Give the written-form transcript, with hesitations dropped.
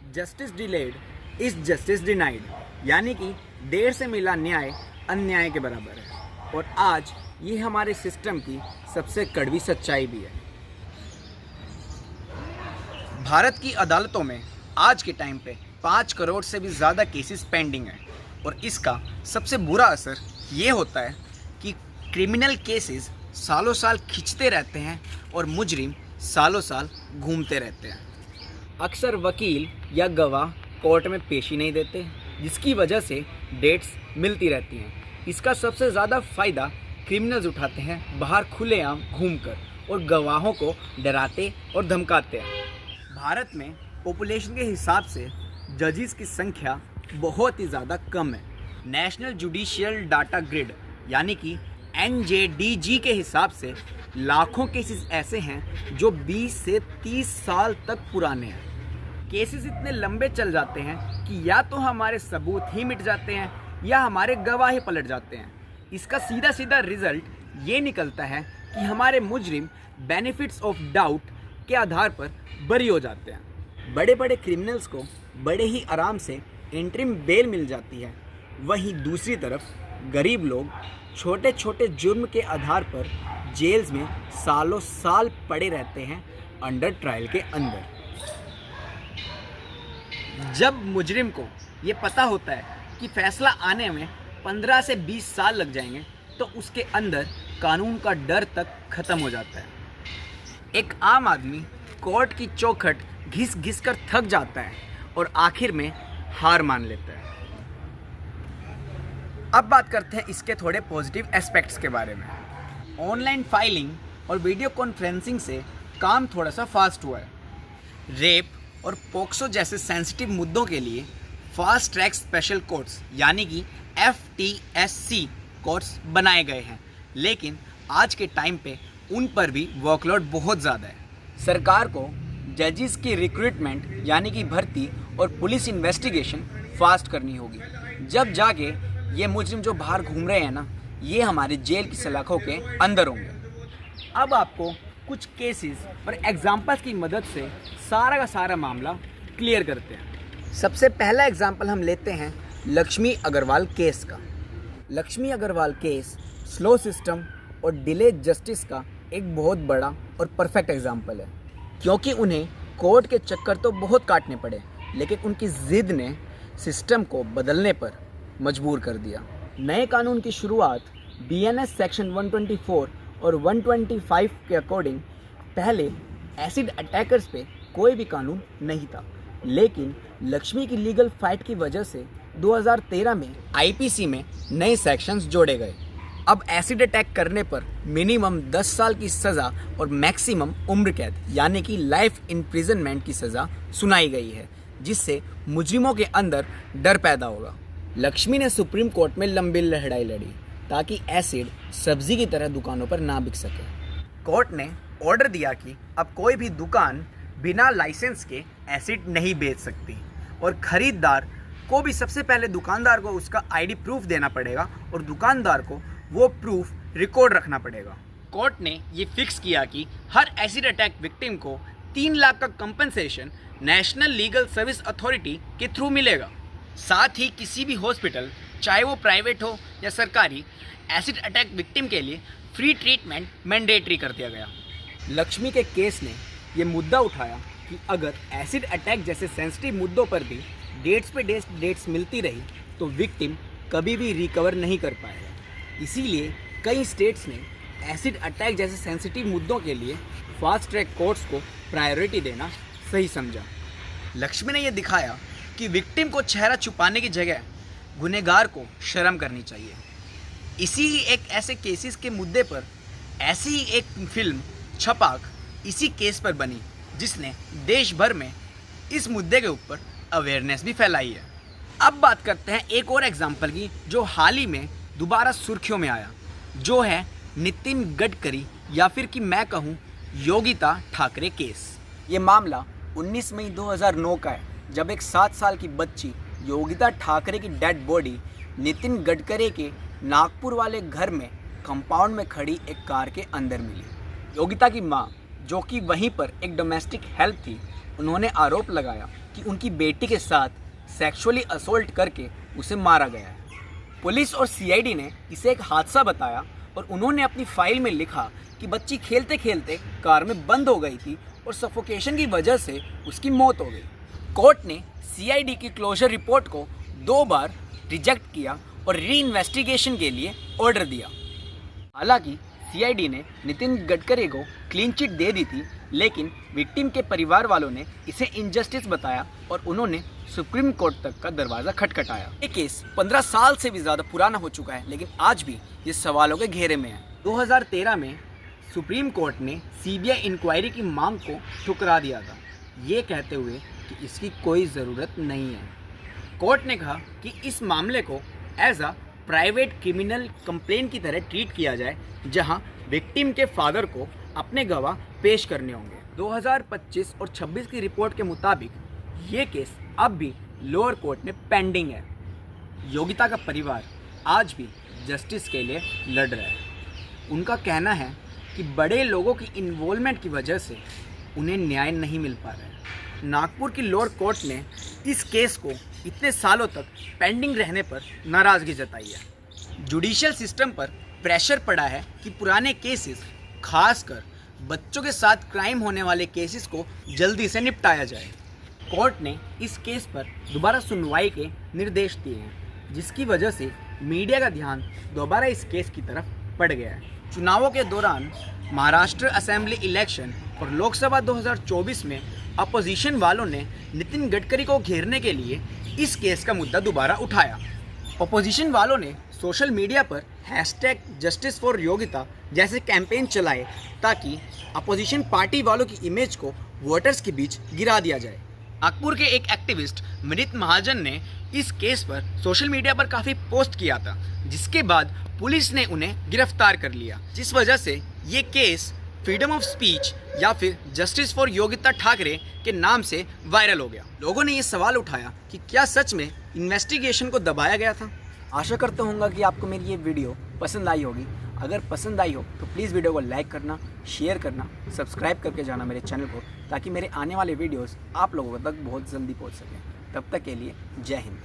Justice delayed is justice denied, यानी कि देर से मिला न्याय अन्याय के बराबर है। और आज ये हमारे सिस्टम की सबसे कड़वी सच्चाई भी है। भारत की अदालतों में आज के टाइम पे 5 करोड़ से भी ज़्यादा केसेस पेंडिंग हैं और इसका सबसे बुरा असर ये होता है कि क्रिमिनल केसेस सालों साल खिंचते रहते हैं और मुजरिम सालों साल घूमते रहते हैं। अक्सर वकील या गवाह कोर्ट में पेशी नहीं देते, जिसकी वजह से डेट्स मिलती रहती हैं। इसका सबसे ज़्यादा फ़ायदा क्रिमिनल्स उठाते हैं बाहर खुलेआम घूमकर और गवाहों को डराते और धमकाते हैं। भारत में पॉपुलेशन के हिसाब से जजेस की संख्या बहुत ही ज़्यादा कम है। नेशनल जुडिशियल डाटा ग्रिड यानी कि NJDG के हिसाब से लाखों केसेस ऐसे हैं जो 20 से 30 साल तक पुराने हैं। केसेस इतने लंबे चल जाते हैं कि या तो हमारे सबूत ही मिट जाते हैं या हमारे गवाह ही पलट जाते हैं। इसका सीधा सीधा रिजल्ट ये निकलता है कि हमारे मुजरिम बेनिफिट्स ऑफ डाउट के आधार पर बरी हो जाते हैं। बड़े बड़े क्रिमिनल्स को बड़े ही आराम से इंटरिम बेल मिल जाती है, वहीं दूसरी तरफ गरीब लोग छोटे छोटे जुर्म के आधार पर जेल्स में सालों साल पड़े रहते हैं अंडर ट्रायल के अंदर। जब मुजरिम को ये पता होता है कि फैसला आने में 15 से 20 साल लग जाएंगे तो उसके अंदर कानून का डर तक खत्म हो जाता है। एक आम आदमी कोर्ट की चौखट घिस घिस कर थक जाता है और आखिर में हार मान लेता है। अब बात करते हैं इसके थोड़े पॉजिटिव एस्पेक्ट्स के बारे में। ऑनलाइन फाइलिंग और वीडियो कॉन्फ्रेंसिंग से काम थोड़ा सा फास्ट हुआ है। रेप और पोक्सो जैसे सेंसिटिव मुद्दों के लिए फास्ट ट्रैक स्पेशल कोर्ट्स यानी कि FTSC कोर्ट्स बनाए गए हैं, लेकिन आज के टाइम पे उन पर भी वर्कलोड बहुत ज़्यादा है। सरकार को जजेस की रिक्रूटमेंट यानी कि भर्ती और पुलिस इन्वेस्टिगेशन फास्ट करनी होगी, जब जाके ये मुजरिम जो बाहर घूम रहे हैं ना, ये हमारे जेल की सलाखों के अंदर होंगे। अब आपको कुछ केसेस और एग्जाम्पल्स की मदद से सारा का सारा मामला क्लियर करते हैं। सबसे पहला एग्जाम्पल हम लेते हैं लक्ष्मी अग्रवाल केस का। Lakshmi Agarwal case slow system और डिले जस्टिस का एक बहुत बड़ा और परफेक्ट एग्जाम्पल है, क्योंकि उन्हें कोर्ट के चक्कर तो बहुत काटने पड़े, लेकिन उनकी ज़िद ने सिस्टम को बदलने पर मजबूर कर दिया। नए कानून की शुरुआत BNS सेक्शन 124 और 125 के अकॉर्डिंग पहले एसिड अटैकर्स पे कोई भी कानून नहीं था, लेकिन लक्ष्मी की लीगल फाइट की वजह से 2013 में IPC में नए सेक्शंस जोड़े गए। अब एसिड अटैक करने पर मिनिमम 10 साल की सज़ा और मैक्सिमम उम्र कैद यानी कि लाइफ इम्प्रिजनमेंट की सज़ा सुनाई गई है, जिससे मुजरिमों के अंदर डर पैदा होगा। लक्ष्मी ने सुप्रीम कोर्ट में लंबी लड़ाई लड़ी ताकि एसिड सब्जी की तरह दुकानों पर ना बिक सके। कोर्ट ने ऑर्डर दिया कि अब कोई भी दुकान बिना लाइसेंस के एसिड नहीं बेच सकती और ख़रीदार को भी सबसे पहले दुकानदार को उसका ID प्रूफ देना पड़ेगा और दुकानदार को वो प्रूफ रिकॉर्ड रखना पड़ेगा। कोर्ट ने ये फिक्स किया कि हर एसिड अटैक विक्टिम को 3 लाख का compensation national legal service authority के थ्रू मिलेगा। साथ ही किसी भी हॉस्पिटल, चाहे वो प्राइवेट हो या सरकारी, एसिड अटैक विक्टिम के लिए फ्री ट्रीटमेंट मैंडेटरी कर दिया गया। लक्ष्मी के केस ने ये मुद्दा उठाया कि अगर एसिड अटैक जैसे सेंसिटिव मुद्दों पर भी डेट्स पे डेट्स मिलती रही तो विक्टिम कभी भी रिकवर नहीं कर पाएगा। इसीलिए कई स्टेट्स ने एसिड अटैक जैसे सेंसिटिव मुद्दों के लिए फास्ट ट्रैक कोर्ट्स को प्रायोरिटी देना सही समझा। लक्ष्मी ने यह दिखाया कि विक्टिम को चेहरा छुपाने की जगह गुनहगार को शर्म करनी चाहिए। इसी ही एक ऐसे केसेस के मुद्दे पर ऐसी ही एक फिल्म छपाक इसी केस पर बनी, जिसने देश भर में इस मुद्दे के ऊपर अवेयरनेस भी फैलाई है। अब बात करते हैं एक और एग्जाम्पल की जो हाल ही में दोबारा सुर्खियों में आया, जो है नितिन गडकरी या फिर कि मैं कहूँ योगिता ठाकरे केस। ये मामला 19 मई 2009 का है, जब एक 7 साल की बच्ची योगिता ठाकरे की डेड बॉडी नितिन गडकरी के नागपुर वाले घर में कंपाउंड में खड़ी एक कार के अंदर मिली। योगिता की मां जो कि वहीं पर एक डोमेस्टिक हेल्प थी, उन्होंने आरोप लगाया कि उनकी बेटी के साथ सेक्सुअली असोल्ट करके उसे मारा गया है। पुलिस और सीआईडी ने इसे एक हादसा बताया और उन्होंने अपनी फाइल में लिखा कि बच्ची खेलते खेलते कार में बंद हो गई थी और सफोकेशन की वजह से उसकी मौत हो गई। कोर्ट ने सीआईडी की क्लोजर रिपोर्ट को 2 बार रिजेक्ट किया और री इन्वेस्टिगेशन के लिए ऑर्डर दिया। हालांकि सीआईडी ने नितिन गडकरी को क्लीन चिट दे दी थी, लेकिन विक्टिम के परिवार वालों ने इसे इनजस्टिस बताया और उन्होंने सुप्रीम कोर्ट तक का दरवाज़ा खटखटाया। ये केस 15 साल से भी ज़्यादा पुराना हो चुका है, लेकिन आज भी ये सवालों के घेरे में है। 2013 में सुप्रीम कोर्ट ने सीबीआई इंक्वायरी की मांग को ठुकरा दिया था, ये कहते हुए कि इसकी कोई ज़रूरत नहीं है। कोर्ट ने कहा कि इस मामले को as a private criminal complaint की तरह ट्रीट किया जाए, जहां विक्टिम के फादर को अपने गवाह पेश करने होंगे। 2025 और 26 की रिपोर्ट के मुताबिक ये केस अब भी लोअर कोर्ट में पेंडिंग है। योगिता का परिवार आज भी जस्टिस के लिए लड़ रहा है। उनका कहना है कि बड़े लोगों की इन्वॉल्वमेंट की वजह से उन्हें न्याय नहीं मिल पा रहा है। नागपुर की लोअर कोर्ट ने इस केस को इतने सालों तक पेंडिंग रहने पर नाराज़गी जताई है। जुडिशियल सिस्टम पर प्रेशर पड़ा है कि पुराने केसेस, खासकर बच्चों के साथ क्राइम होने वाले केसेस को जल्दी से निपटाया जाए। कोर्ट ने इस केस पर दोबारा सुनवाई के निर्देश दिए हैं, जिसकी वजह से मीडिया का ध्यान दोबारा इस केस की तरफ पड़ गया है। चुनावों के दौरान महाराष्ट्र असेंबली इलेक्शन और लोकसभा 2024 में अपोजिशन वालों ने नितिन गडकरी को घेरने के लिए इस केस का मुद्दा दोबारा उठाया। अपोजिशन वालों ने सोशल मीडिया पर #जस्टिस फॉर योगिता जैसे कैंपेन चलाए ताकि अपोजिशन पार्टी वालों की इमेज को वोटर्स के बीच गिरा दिया जाए। नागपुर के एक एक्टिविस्ट विनीत महाजन ने इस केस पर सोशल मीडिया पर काफ़ी पोस्ट किया था, जिसके बाद पुलिस ने उन्हें गिरफ्तार कर लिया, जिस वजह से ये केस फ्रीडम ऑफ स्पीच या फिर जस्टिस फॉर योगिता ठाकरे के नाम से वायरल हो गया। लोगों ने ये सवाल उठाया कि क्या सच में इन्वेस्टिगेशन को दबाया गया था। आशा करता हूँ कि आपको मेरी ये वीडियो पसंद आई होगी। अगर पसंद आई हो तो प्लीज़ वीडियो को लाइक करना, शेयर करना, सब्सक्राइब करके जाना मेरे चैनल को, ताकि मेरे आने वाले वीडियोस आप लोगों तक बहुत जल्दी पहुँच सकें। तब तक के लिए जय हिंद।